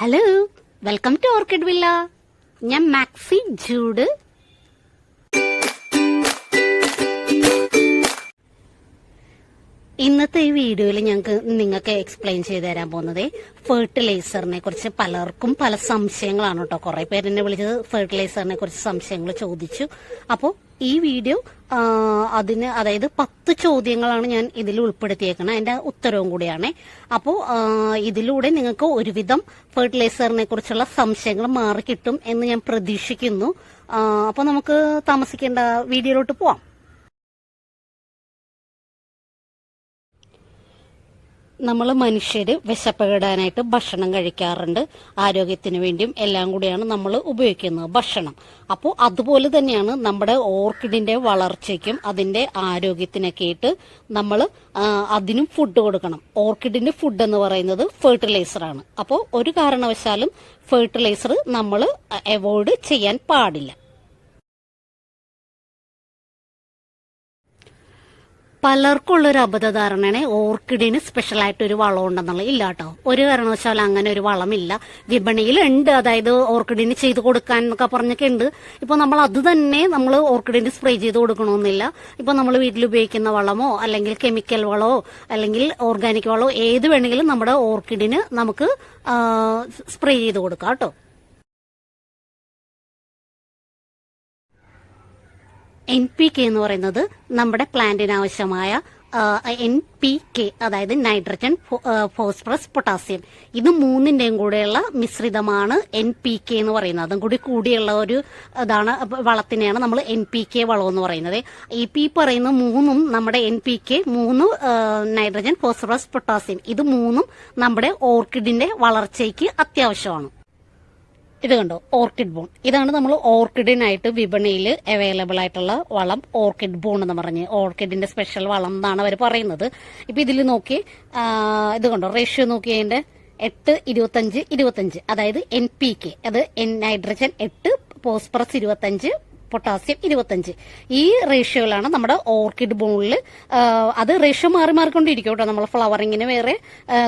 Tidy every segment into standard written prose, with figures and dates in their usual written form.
Hello, welcome to Orchid Villa. ഞാൻ Maxi Jude. ഇന്നത്തെ ഈ വീഡിയോയിൽ നിങ്ങൾക്ക് എക്സ്പ്ലെയിൻ ചെയ്തു തരാൻ പോകുന്നത് ഫെർട്ടിലൈസറിനെ കുറിച്ച്. പലർക്കും പല സംശയങ്ങളാണ് കേട്ടോ. കുറെ പേര് എന്നെ വിളിച്ചത് ഫെർട്ടിലൈസറിനെ കുറിച്ച് സംശയങ്ങൾ ചോദിച്ചു. അപ്പോൾ ഈ വീഡിയോ അതായത് 10 ചോദ്യങ്ങളാണ് ഞാൻ ഇതിൽ ഉൾപ്പെടുത്തിയേക്കുന്നത്. അതിന്റെ ഉത്തരവും കൂടിയാണ്. അപ്പോൾ ഇതിലൂടെ നിങ്ങൾക്ക് ഒരുവിധം ഫെർട്ടിലൈസറിനെ കുറിച്ചുള്ള സംശയങ്ങൾ മാറിക്കിട്ടും എന്ന് ഞാൻ പ്രതീക്ഷിക്കുന്നു. അപ്പോൾ നമുക്ക് താമസിക്കേണ്ട വീഡിയോയിലോട്ട് പോവാം. നമ്മൾ മനുഷ്യര് വിശപ്പകിടാനായിട്ട് ഭക്ഷണം കഴിക്കാറുണ്ട്. ആരോഗ്യത്തിന് വേണ്ടിയും എല്ലാം കൂടിയാണ് നമ്മൾ ഉപയോഗിക്കുന്നത് ഭക്ഷണം. അപ്പോൾ അതുപോലെ തന്നെയാണ് നമ്മുടെ ഓർക്കിഡിന്റെ വളർച്ചയ്ക്കും അതിന്റെ ആരോഗ്യത്തിനൊക്കെ ആയിട്ട് നമ്മൾ അതിനും ഫുഡ് കൊടുക്കണം. ഓർക്കിഡിന്റെ ഫുഡ് എന്ന് പറയുന്നത് ഫെർട്ടിലൈസർ ആണ്. അപ്പോൾ ഒരു കാരണവശാലും ഫെർട്ടിലൈസർ നമ്മൾ അവോയ്ഡ് ചെയ്യാൻ പാടില്ല. പലർക്കുള്ളൊരു അബദ്ധധാരണയാണ് ഓർക്കിഡിന് സ്പെഷ്യലായിട്ട് ഒരു വളം ഉണ്ടെന്നുള്ളത്. ഇല്ല കേട്ടോ, ഒരു കാരണവശാലും അങ്ങനെ ഒരു വളമില്ല. വിപണിയിൽ ഉണ്ട്, അതായത് ഓർക്കിഡിന് ചെയ്ത് കൊടുക്കാൻ എന്നൊക്കെ പറഞ്ഞൊക്കെ ഉണ്ട്. ഇപ്പൊ നമ്മൾ അത് തന്നെ നമ്മൾ ഓർക്കിഡിന് സ്പ്രേ ചെയ്ത് കൊടുക്കണമെന്നില്ല. ഇപ്പൊ നമ്മൾ വീട്ടിൽ ഉപയോഗിക്കുന്ന വളമോ അല്ലെങ്കിൽ കെമിക്കൽ വളമോ അല്ലെങ്കിൽ ഓർഗാനിക് വളമോ ഏത് വേണമെങ്കിലും നമ്മുടെ ഓർക്കിഡിന് നമുക്ക് സ്പ്രേ ചെയ്ത് കൊടുക്കാം കേട്ടോ. NPK എന്ന് പറയുന്നത് നമ്മുടെ പ്ലാന്റിന് ആവശ്യമായ NPK, അതായത് നൈട്രജൻ, ഫോസ്ഫറസ്, പൊട്ടാസ്യം, ഇത് മൂന്നിന്റെയും കൂടെയുള്ള മിശ്രിതമാണ് NPK എന്ന് പറയുന്നത്. അതും കൂടി കൂടിയുള്ള ഒരു ഇതാണ് വളത്തിനെയാണ് നമ്മൾ NPK വളം എന്ന് പറയുന്നത്. ഈ പറയുന്ന മൂന്നും നമ്മുടെ NPK, നൈട്രജൻ, ഫോസ്ഫറസ്, പൊട്ടാസ്യം, ഇത് മൂന്നും നമ്മുടെ ഓർക്കിഡിന്റെ വളർച്ചയ്ക്ക് അത്യാവശ്യമാണ്. ഇത് കണ്ടോ, ഓർക്കിഡ് ബോൺ. ഇതാണ് നമ്മൾ ഓർക്കിഡിനായിട്ട് വിപണിയിൽ അവൈലബിൾ ആയിട്ടുള്ള വളം. ഓർക്കിഡ് ബോൺ എന്ന് പറഞ്ഞ് ഓർക്കിഡിന്റെ സ്പെഷ്യൽ വളം എന്നാണ് അവർ പറയുന്നത്. ഇപ്പൊ ഇതിൽ നോക്കി, ഇത് കണ്ടോ, റേഷ്യോ നോക്കി, അതിന്റെ 8-25-25, അതായത് NPK, അത് നൈട്രജൻ 8, ഫോസ്ഫറസ് 25, പൊട്ടാസ്യം 25. ഈ റേഷ്യോയിലാണ് നമ്മുടെ ഓർക്കിഡ് ബോണിൽ. അത് റേഷ്യോ മാറിക്കൊണ്ടിരിക്കും കേട്ടോ. നമ്മൾ ഫ്ലവറിങ്ങിന് വേറെ,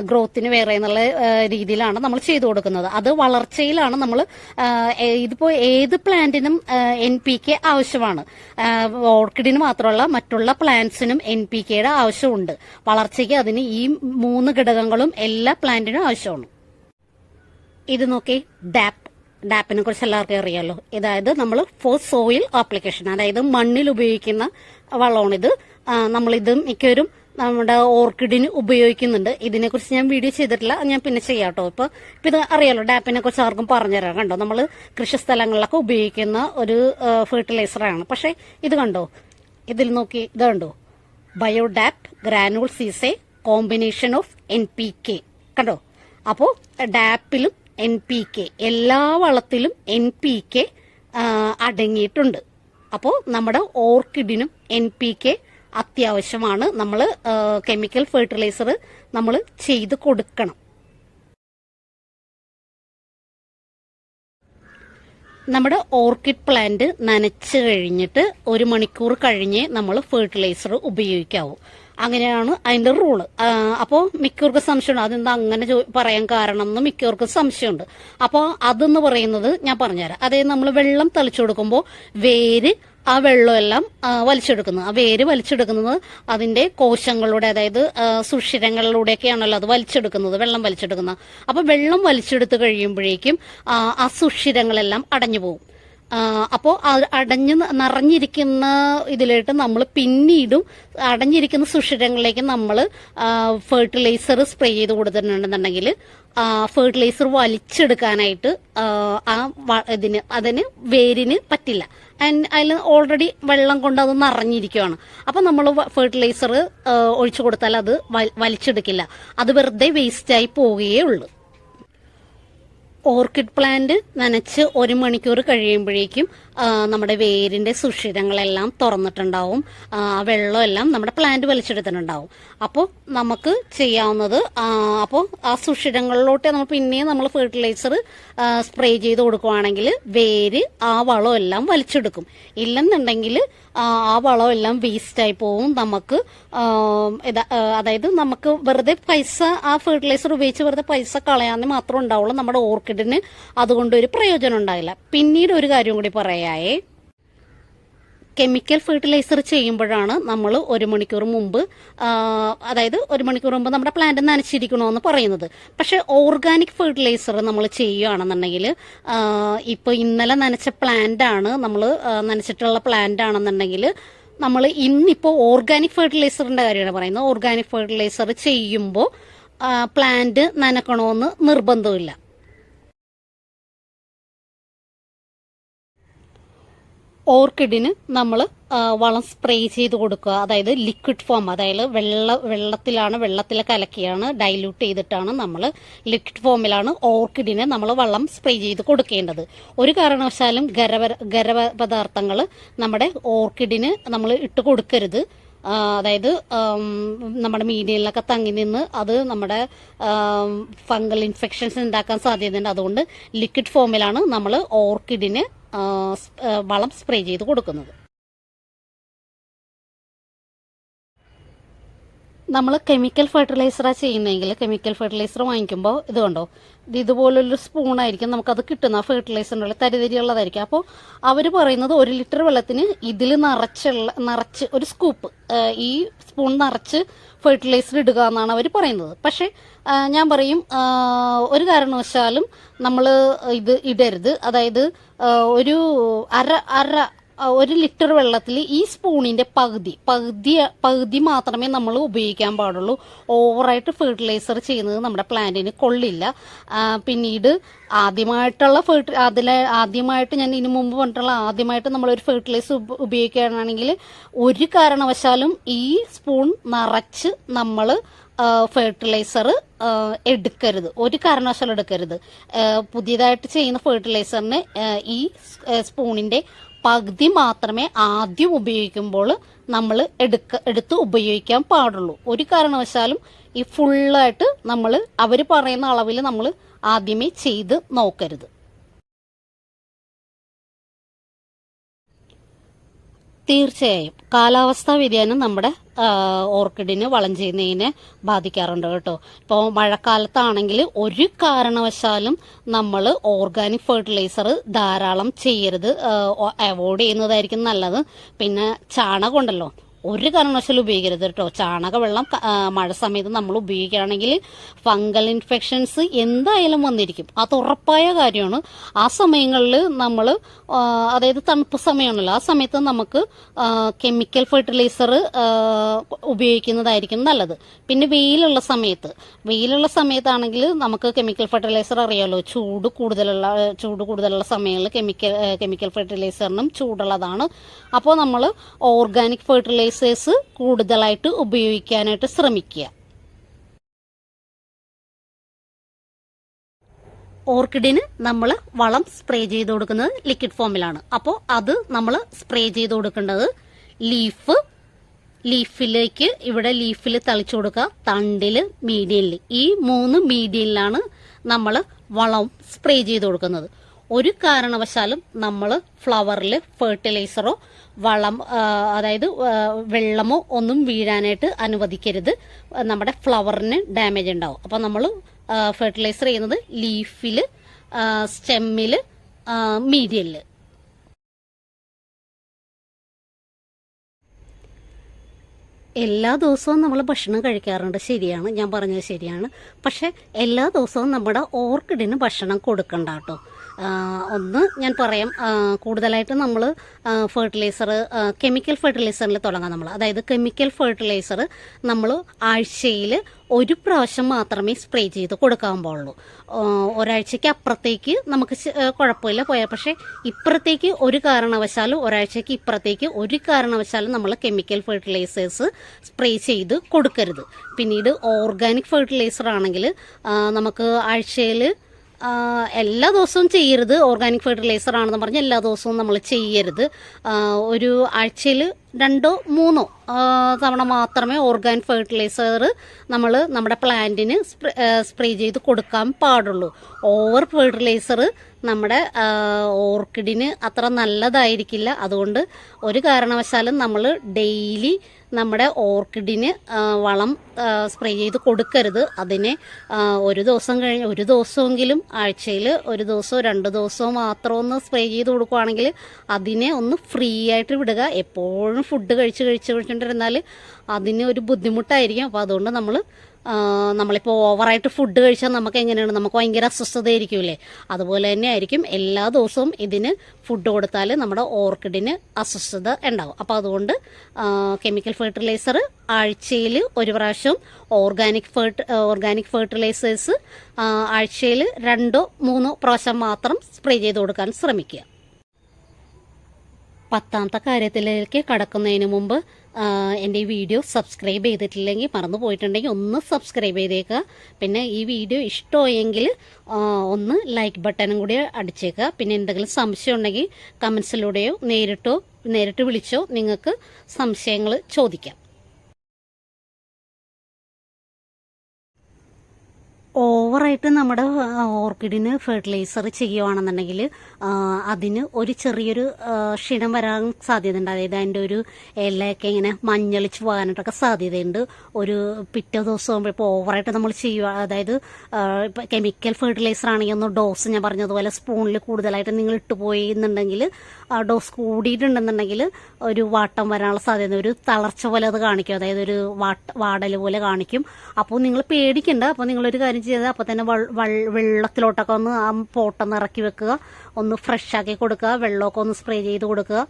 ഗ്രോത്തിന് വേറെ എന്നുള്ള രീതിയിലാണ് നമ്മൾ ചെയ്തു കൊടുക്കുന്നത്. അത് വളർച്ചയിലാണ് നമ്മൾ. ഇതിപ്പോ ഏത് പ്ലാന്റിനും NPK ആവശ്യമാണ്. ഓർക്കിഡിന് മാത്രമല്ല മറ്റുള്ള പ്ലാന്റ്സിനും NPKയുടെ ആവശ്യമുണ്ട്. വളർച്ചയ്ക്ക് അതിന് ഈ 3 ഘടകങ്ങളും എല്ലാ പ്ലാന്റിനും ആവശ്യമാണ്. ഇത് നോക്കി, ഡാപ്പിനെ കുറിച്ച് എല്ലാവർക്കും അറിയാമല്ലോ. അതായത് നമ്മൾ ഫോർ സോയിൽ ആപ്ലിക്കേഷൻ, അതായത് മണ്ണിൽ ഉപയോഗിക്കുന്ന വളമാണിത്. നമ്മളിത് മിക്കവരും നമ്മുടെ ഓർക്കിഡിന് ഉപയോഗിക്കുന്നുണ്ട്. ഇതിനെക്കുറിച്ച് ഞാൻ വീഡിയോ ചെയ്തിട്ടില്ല, ഞാൻ പിന്നെ ചെയ്യാം കേട്ടോ. ഇപ്പൊ ഇത് അറിയാലോ, ഡാപ്പിനെ കുറിച്ച് ആർക്കും പറഞ്ഞുതരാം. കണ്ടോ, നമ്മൾ കൃഷിസ്ഥലങ്ങളിലൊക്കെ ഉപയോഗിക്കുന്ന ഒരു ഫെർട്ടിലൈസറാണ്. പക്ഷെ ഇത് കണ്ടോ, ഇതിൽ നോക്കി, ഇത് കണ്ടോ, ബയോഡാപ്പ് ഗ്രാനുൾ സീസെ കോമ്പിനേഷൻ ഓഫ് NPK, കണ്ടോ. അപ്പോൾ ഡാപ്പിലും NPK, എല്ലാ വളത്തിലും NPK അടങ്ങിയിട്ടുണ്ട്. അപ്പോൾ നമ്മുടെ ഓർക്കിഡിനും NPK അത്യാവശ്യമാണ്. നമ്മൾ കെമിക്കൽ ഫെർട്ടിലൈസർ നമ്മൾ ചെയ്ത് കൊടുക്കണം. നമ്മുടെ ഓർക്കിഡ് പ്ലാന്റ് നനച്ച് കഴിഞ്ഞിട്ട് 1 മണിക്കൂർ കഴിഞ്ഞ് നമ്മൾ ഫെർട്ടിലൈസർ ഉപയോഗിക്കാവൂ. അങ്ങനെയാണ് അതിന്റെ റൂള്. അപ്പോൾ മിക്കവർക്കും സംശയമുണ്ട്, അതെന്താ അങ്ങനെ പറയാൻ കാരണം എന്ന് മിക്കവർക്കും സംശയമുണ്ട്. അപ്പോൾ അതെന്ന് പറയുന്നത് ഞാൻ പറഞ്ഞുതരാം. അതായത് നമ്മൾ വെള്ളം തളിച്ചു കൊടുക്കുമ്പോൾ വേര് ആ വെള്ളമെല്ലാം വലിച്ചെടുക്കുന്നത്. ആ വേര് വലിച്ചെടുക്കുന്നത് അതിന്റെ കോശങ്ങളുടെ, അതായത് സുഷിരങ്ങളിലൂടെയൊക്കെയാണല്ലോ അത് വലിച്ചെടുക്കുന്നത്, വെള്ളം വലിച്ചെടുക്കുന്നത്. അപ്പൊ വെള്ളം വലിച്ചെടുത്ത് കഴിയുമ്പോഴേക്കും ആ സുഷിരങ്ങളെല്ലാം അടഞ്ഞു പോകും. അപ്പോൾ നിറഞ്ഞിരിക്കുന്ന ഇതിലായിട്ട് നമ്മൾ പിന്നീടും അടഞ്ഞിരിക്കുന്ന സുഷിരങ്ങളിലേക്ക് നമ്മൾ ഫെർട്ടിലൈസർ സ്പ്രേ ചെയ്ത് കൊടുത്തിട്ടുണ്ടെന്നുണ്ടെങ്കിൽ ഫെർട്ടിലൈസർ വലിച്ചെടുക്കാനായിട്ട് അതിന് വേരിന് പറ്റില്ല. അതിൽ ഓൾറെഡി വെള്ളം കൊണ്ട് അത് നിറഞ്ഞിരിക്കുകയാണ്. അപ്പൊ നമ്മൾ ഫെർട്ടിലൈസർ ഒഴിച്ചു കൊടുത്താൽ അത് വലിച്ചെടുക്കില്ല. അത് വെറുതെ വേസ്റ്റായി പോവുകയേ ഉള്ളൂ. ഓർക്കിഡ് പ്ലാന്റ് നനച്ച് 1 മണിക്കൂർ കഴിയുമ്പോഴേക്കും നമ്മുടെ വേരിന്റെ സുഷിരങ്ങളെല്ലാം തുറന്നിട്ടുണ്ടാവും. വെള്ളമെല്ലാം നമ്മുടെ പ്ലാന്റ് വലിച്ചെടുത്തിട്ടുണ്ടാവും. അപ്പോൾ നമുക്ക് ചെയ്യാവുന്നത്, അപ്പോൾ ആ സുഷിരങ്ങളിലോട്ട് നമ്മൾ പിന്നെയും നമ്മൾ ഫെർട്ടിലൈസർ സ്പ്രേ ചെയ്ത് കൊടുക്കുവാണെങ്കിൽ വേര് ആ വളമെല്ലാം വലിച്ചെടുക്കും. ഇല്ലെന്നുണ്ടെങ്കിൽ ആ വളമെല്ലാം വേസ്റ്റായി പോവും. നമുക്ക് അതായത് നമുക്ക് വെറുതെ പൈസ, ആ ഫെർട്ടിലൈസർ ഉപയോഗിച്ച് വെറുതെ പൈസ കളയാന്ന് മാത്രമേ ഉണ്ടാവുള്ളൂ. നമ്മുടെ ഓർക്കിഡിന് അതുകൊണ്ട് ഒരു പ്രയോജനം ഉണ്ടാവില്ല. പിന്നീട് ഒരു കാര്യം കൂടി പറയായേ, കെമിക്കൽ ഫെർട്ടിലൈസർ ചെയ്യുമ്പോഴാണ് നമ്മൾ 1 മണിക്കൂർ മുമ്പ്, അതായത് 1 മണിക്കൂർ മുമ്പ് നമ്മുടെ പ്ലാന്റ് നനച്ചിരിക്കണമെന്ന് പറയുന്നത്. പക്ഷെ ഓർഗാനിക് ഫെർട്ടിലൈസർ നമ്മൾ ചെയ്യുകയാണെന്നുണ്ടെങ്കിൽ, ഇപ്പോൾ ഇന്നലെ നനച്ച പ്ലാന്റ് ആണ്, നമ്മൾ നനച്ചിട്ടുള്ള പ്ലാന്റ് ആണെന്നുണ്ടെങ്കിൽ, നമ്മൾ ഇന്നിപ്പോൾ ഓർഗാനിക് ഫെർട്ടിലൈസറിന്റെ കാര്യമാണ് പറയുന്നത്. ഓർഗാനിക് ഫെർട്ടിലൈസർ ചെയ്യുമ്പോൾ പ്ലാന്റ് നനക്കണമെന്ന് നിർബന്ധമില്ല. ഓർക്കിഡിന് നമ്മൾ വളം സ്പ്രേ ചെയ്ത് കൊടുക്കുക, അതായത് ലിക്വിഡ് ഫോം, അതായത് വെള്ളത്തിൽ കലക്കിയാണ്, ഡൈല്യൂട്ട് ചെയ്തിട്ടാണ് നമ്മൾ ലിക്വിഡ് ഫോമിലാണ് ഓർക്കിഡിന് നമ്മൾ വളം സ്പ്രേ ചെയ്ത് കൊടുക്കേണ്ടത്. ഒരു കാരണവശാലും ഖരപദാർത്ഥങ്ങൾ നമ്മുടെ ഓർക്കിഡിന് നമ്മൾ ഇട്ട് കൊടുക്കരുത്. അതായത് നമ്മുടെ മീഡിയയിലൊക്കെ തങ്ങി നിന്ന് അത് നമ്മുടെ ഫംഗൽ ഇൻഫെക്ഷൻസ് ഉണ്ടാക്കാൻ സാധ്യതയുണ്ട്. അതുകൊണ്ട് ലിക്വിഡ് ഫോമിലാണ് നമ്മൾ ഓർക്കിഡിന് വളം സ്പ്രേ ചെയ്ത് കൊടുക്കുന്നത്. നമ്മൾ കെമിക്കൽ ഫെർട്ടിലൈസറാണ് ചെയ്യുന്നതെങ്കിൽ, കെമിക്കൽ ഫെർട്ടിലൈസർ വാങ്ങിക്കുമ്പോൾ ഇത് കണ്ടോ, ഇതുപോലൊരു സ്പൂണായിരിക്കും നമുക്കത് കിട്ടുന്ന, ഫെർട്ടിലൈസറിനുള്ള തരിതരിയുള്ളതായിരിക്കും. അപ്പോൾ അവർ പറയുന്നത് 1 ലിറ്റർ വെള്ളത്തിന് ഇതിൽ നിറച്ച് ഒരു സ്കൂപ്പ്, ഈ സ്പൂൺ നിറച്ച് ഫെർട്ടിലൈസർ ഇടുക എന്നാണ് അവർ പറയുന്നത്. പക്ഷേ ഞാൻ പറയും, ഒരു കാരണവശാലും നമ്മൾ ഇത് ഇടരുത്. അതായത് ഒരു 1 ലിറ്റർ വെള്ളത്തിൽ ഈ സ്പൂണിന്റെ പകുതി മാത്രമേ നമ്മൾ ഉപയോഗിക്കാൻ പാടുള്ളൂ. ഓവറായിട്ട് ഫെർട്ടിലൈസർ ചെയ്യുന്നത് നമ്മുടെ പ്ലാന്റിന് കൊള്ളില്ല. പിന്നീട് ആദ്യമായിട്ട് ഞാൻ ഇതിനു മുമ്പ് പറഞ്ഞിട്ടുള്ള ആദ്യമായിട്ട് നമ്മളൊരു ഫെർട്ടിലൈസർ ഉപയോഗിക്കുകയാണെങ്കിൽ ഒരു കാരണവശാലും ഈ സ്പൂൺ നിറച്ച് നമ്മൾ ഫെർട്ടിലൈസർ എടുക്കരുത്, ഒരു കാരണവശാലും എടുക്കരുത്. പുതിയതായിട്ട് ചെയ്യുന്ന ഫെർട്ടിലൈസറിന് ഈ സ്പൂണിന്റെ പകുതി മാത്രമേ ആദ്യം ഉപയോഗിക്കുമ്പോൾ നമ്മൾ എടുത്ത് ഉപയോഗിക്കാൻ പാടുള്ളൂ. ഒരു കാരണവശാലും ഈ ഫുള്ളായിട്ട് നമ്മൾ അവർ പറയുന്ന അളവിൽ നമ്മൾ ആദ്യമേ ചെയ്ത് നോക്കരുത്. തീർച്ചയായും കാലാവസ്ഥാ വ്യതിയാനം നമ്മുടെ ഓർക്കിഡിന് വളം ചെയ്യുന്നതിനെ ബാധിക്കാറുണ്ട് കേട്ടോ. ഇപ്പോൾ മഴക്കാലത്താണെങ്കിൽ ഒരു കാരണവശാലും നമ്മൾ ഓർഗാനിക് ഫെർട്ടിലൈസർ ധാരാളം ചെയ്യരുത്, അവോയ്ഡ് ചെയ്യുന്നതായിരിക്കും നല്ലത്. പിന്നെ ചാണകം ഉണ്ടല്ലോ, ഒരു കാരണവശാലും ഉപയോഗിക്കരുത് കേട്ടോ. ചാണകവെള്ളം മഴ സമയത്ത് നമ്മൾ ഉപയോഗിക്കുകയാണെങ്കിൽ ഫംഗൽ ഇൻഫെക്ഷൻസ് എന്തായാലും വന്നിരിക്കും, അത് ഉറപ്പായ കാര്യമാണ്. ആ സമയങ്ങളിൽ നമ്മൾ, അതായത് തണുപ്പ് സമയമാണല്ലോ, ആ സമയത്ത് നമുക്ക് കെമിക്കൽ ഫെർട്ടിലൈസർ ഉപയോഗിക്കുന്നതായിരിക്കും നല്ലത്. പിന്നെ വെയിലുള്ള സമയത്താണെങ്കിൽ നമുക്ക് കെമിക്കൽ ഫെർട്ടിലൈസർ അറിയാമല്ലോ, ചൂട് കൂടുതലുള്ള സമയങ്ങളിൽ കെമിക്കൽ ഫെർട്ടിലൈസറിനും ചൂടുള്ളതാണ്. അപ്പോൾ നമ്മൾ ഓർഗാനിക് ഫെർട്ടിലൈസേഴ്സ് കൂടുതലായിട്ട് ഉപയോഗിക്കാനായിട്ട് ശ്രമിക്കുക. ഓർക്കിഡിന് നമ്മൾ വളം സ്പ്രേ ചെയ്ത് കൊടുക്കുന്നത് ലിക്വിഡ് ഫോമിലാണ്. അപ്പോൾ അത് നമ്മൾ സ്പ്രേ ചെയ്ത് കൊടുക്കേണ്ടത് ലീഫിലേക്ക്, ഇവിടെ ലീഫിൽ തളിച്ചു കൊടുക്കുക, തണ്ടിൽ, മീഡിയനിൽ, ഈ 3 മീഡിയനിലാണ് നമ്മൾ വളം സ്പ്രേ ചെയ്ത് കൊടുക്കുന്നത്. ഒരു കാരണവശാലും നമ്മൾ ഫ്ലവറിൽ ഫെർട്ടിലൈസറോ അതായത് വെള്ളമോ ഒന്നും വീഴാനായിട്ട് അനുവദിക്കരുത്. നമ്മുടെ ഫ്ലവറിന് ഡാമേജ് ഉണ്ടാവും. അപ്പോൾ നമ്മൾ ഫെർട്ടിലൈസർ ചെയ്യുന്നത് ലീഫിൽ, സ്റ്റെമ്മിൽ, മീഡിയനിൽ. എല്ലാ ദിവസവും നമ്മൾ ഭക്ഷണം കഴിക്കാറുണ്ട്, ശരിയാണ്, ഞാൻ പറഞ്ഞത് ശരിയാണ്. പക്ഷെ എല്ലാ ദിവസവും നമ്മുടെ ഓർക്കിഡിന് ഭക്ഷണം കൊടുക്കണ്ട കേട്ടോ. ഒന്ന് ഞാൻ പറയാം, കൂടുതലായിട്ട് നമ്മൾ കെമിക്കൽ ഫെർട്ടിലൈസറിൽ തുടങ്ങാം നമ്മൾ. അതായത് കെമിക്കൽ ഫെർട്ടിലൈസർ നമ്മൾ ആഴ്ചയിൽ 1 പ്രാവശ്യം മാത്രമേ സ്പ്രേ ചെയ്ത് കൊടുക്കാൻ പാടുള്ളൂ. ഒരാഴ്ചയ്ക്ക് അപ്പുറത്തേക്ക് നമുക്ക് കുഴപ്പമില്ല പോയാൽ, പക്ഷേ ഇപ്പുറത്തേക്ക് ഒരു കാരണവശാലും, ഒരാഴ്ചയ്ക്ക് ഇപ്പുറത്തേക്ക് ഒരു കാരണവശാലും നമ്മൾ കെമിക്കൽ ഫെർട്ടിലൈസേഴ്സ് സ്പ്രേ ചെയ്ത് കൊടുക്കരുത്. പിന്നീട് ഓർഗാനിക് ഫെർട്ടിലൈസർ ആണെങ്കിൽ നമുക്ക് ആഴ്ചയിൽ എല്ലാ ദിവസവും ചെയ്യരുത്. ഓർഗാനിക് ഫെർട്ടിലൈസർ ആണെന്ന് പറഞ്ഞ് എല്ലാ ദിവസവും നമ്മൾ ചെയ്യരുത്. ഒരു ആഴ്ചയിൽ 2 or 3 തവണ മാത്രമേ ഓർഗാനിക് ഫെർട്ടിലൈസർ നമ്മൾ നമ്മുടെ പ്ലാന്റിന് സ്പ്രേ ചെയ്ത് കൊടുക്കാൻ പാടുള്ളൂ. ഓവർ ഫെർട്ടിലൈസർ നമ്മുടെ ഓർക്കിഡിന് അത്ര നല്ലതായിരിക്കില്ല. അതുകൊണ്ട് ഒരു കാരണവശാലും നമ്മൾ ഡെയിലി നമ്മുടെ ഓർക്കിഡിന് വളം സ്പ്രേ ചെയ്ത് കൊടുക്കരുത്. അതിനെ ഒരു ദിവസം കഴിഞ്ഞ് ഒരു ദിവസമെങ്കിലും ആഴ്ചയിൽ ഒരു ദിവസമോ 2 ദിവസമോ മാത്രം ഒന്ന് സ്പ്രേ ചെയ്ത് കൊടുക്കുകയാണെങ്കിൽ അതിനെ ഒന്ന് ഫ്രീ ആയിട്ട് വിടുക. എപ്പോഴും ഫുഡ് കഴിച്ചുകൊണ്ടിരുന്നാൽ അതിന് ഒരു ബുദ്ധിമുട്ടായിരിക്കും. അപ്പോൾ അതുകൊണ്ട് നമ്മളിപ്പോൾ ഓവറായിട്ട് ഫുഡ് കഴിച്ചാൽ നമുക്ക് എങ്ങനെയാണ്, നമുക്ക് ഭയങ്കര അസ്വസ്ഥതയായിരിക്കുമല്ലേ. അതുപോലെ തന്നെ ആയിരിക്കും എല്ലാ ദിവസവും ഇതിന് ഫുഡ് കൊടുത്താൽ നമ്മുടെ ഓർക്കിഡിന് അസ്വസ്ഥത ഉണ്ടാവും. അപ്പോൾ അതുകൊണ്ട് കെമിക്കൽ ഫെർട്ടിലൈസർ ആഴ്ചയിൽ ഒരു പ്രാവശ്യം, ഓർഗാനിക് ഫെർട്ടിലൈസേഴ്സ് ആഴ്ചയിൽ 2 or 3 പ്രാവശ്യം മാത്രം സ്പ്രേ ചെയ്ത് കൊടുക്കാൻ ശ്രമിക്കുക. 10ാമത്തെ കാര്യത്തിലേക്ക് കടക്കുന്നതിന് മുമ്പ് എൻ്റെ ഈ വീഡിയോ സബ്സ്ക്രൈബ് ചെയ്തിട്ടില്ലെങ്കിൽ, മറന്നു പോയിട്ടുണ്ടെങ്കിൽ ഒന്ന് സബ്സ്ക്രൈബ് ചെയ്തേക്കുക. പിന്നെ ഈ വീഡിയോ ഇഷ്ടമായെങ്കിൽ ഒന്ന് ലൈക്ക് ബട്ടണും കൂടി അടിച്ചേക്കുക. പിന്നെ എന്തെങ്കിലും സംശയം ഉണ്ടെങ്കിൽ കമൻസിലൂടെയോ നേരിട്ട് വിളിച്ചോ നിങ്ങൾക്ക് സംശയങ്ങൾ ചോദിക്കാം. ഓവറായിട്ട് നമ്മുടെ ഓർക്കിഡിന് ഫെർട്ടിലൈസർ ചെയ്യുകയാണെന്നുണ്ടെങ്കിൽ അതിന് ഒരു ചെറിയൊരു ക്ഷീണം വരാൻ സാധ്യതയുണ്ട്. അതായത് അതിൻ്റെ ഒരു ഇലയൊക്കെ ഇങ്ങനെ മഞ്ഞളിച്ച് പോകാനായിട്ടൊക്കെ സാധ്യതയുണ്ട്. ഒരു പിറ്റേ ദിവസം ആകുമ്പോൾ ഇപ്പോൾ ഓവറായിട്ട് നമ്മൾ ചെയ്യുക, അതായത് ഇപ്പോൾ കെമിക്കൽ ഫെർട്ടിലൈസർ ആണെങ്കിൽ ഒന്ന് ഡോസ് ഞാൻ പറഞ്ഞതുപോലെ സ്പൂണിൽ കൂടുതലായിട്ട് നിങ്ങൾ ഇട്ടുപോയി എന്നുണ്ടെങ്കിൽ, ഡോസ് കൂടിയിട്ടുണ്ടെന്നുണ്ടെങ്കിൽ ഒരു വാട്ടം വരാനുള്ള സാധ്യത, ഒരു തളർച്ച പോലെ അത് കാണിക്കും. അതായത് ഒരു വാടൽ പോലെ കാണിക്കും. അപ്പോൾ നിങ്ങൾ പേടിക്കണ്ട. അപ്പോൾ നിങ്ങളൊരു കാര്യം ചെയ്താൽ അപ്പോൾ തന്നെ വെള്ളത്തിലോട്ടൊക്കെ ഒന്ന് ആ പോട്ടൊന്ന് ഇറക്കി വെക്കുക, ഒന്ന് ഫ്രഷ് ആക്കി കൊടുക്കുക, വെള്ളമൊക്കെ ഒന്ന് സ്പ്രേ ചെയ്ത് കൊടുക്കുക.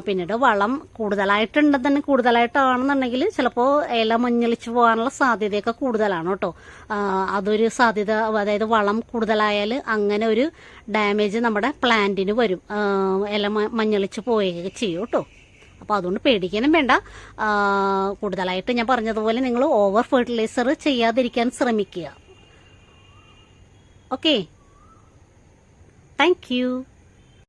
പിന്നീട് വളം കൂടുതലായിട്ടാണെന്നുണ്ടെങ്കിൽ ചിലപ്പോൾ ഇല മഞ്ഞളിച്ച് പോകാനുള്ള സാധ്യതയൊക്കെ കൂടുതലാണ് കേട്ടോ. അതൊരു സാധ്യത, അതായത് വളം കൂടുതലായാൽ അങ്ങനെ ഒരു ഡാമേജ് നമ്മുടെ പ്ലാന്റിന് വരും, ഇല മഞ്ഞളിച്ച് പോവുകയൊക്കെ ചെയ്യും കേട്ടോ. അപ്പോൾ അതുകൊണ്ട് പേടിക്കാനും വേണ്ട. കൂടുതലായിട്ട് ഞാൻ പറഞ്ഞതുപോലെ നിങ്ങൾ ഓവർ ഫെർട്ടിലൈസർ ചെയ്യാതിരിക്കാൻ ശ്രമിക്കുക. Okay, thank you.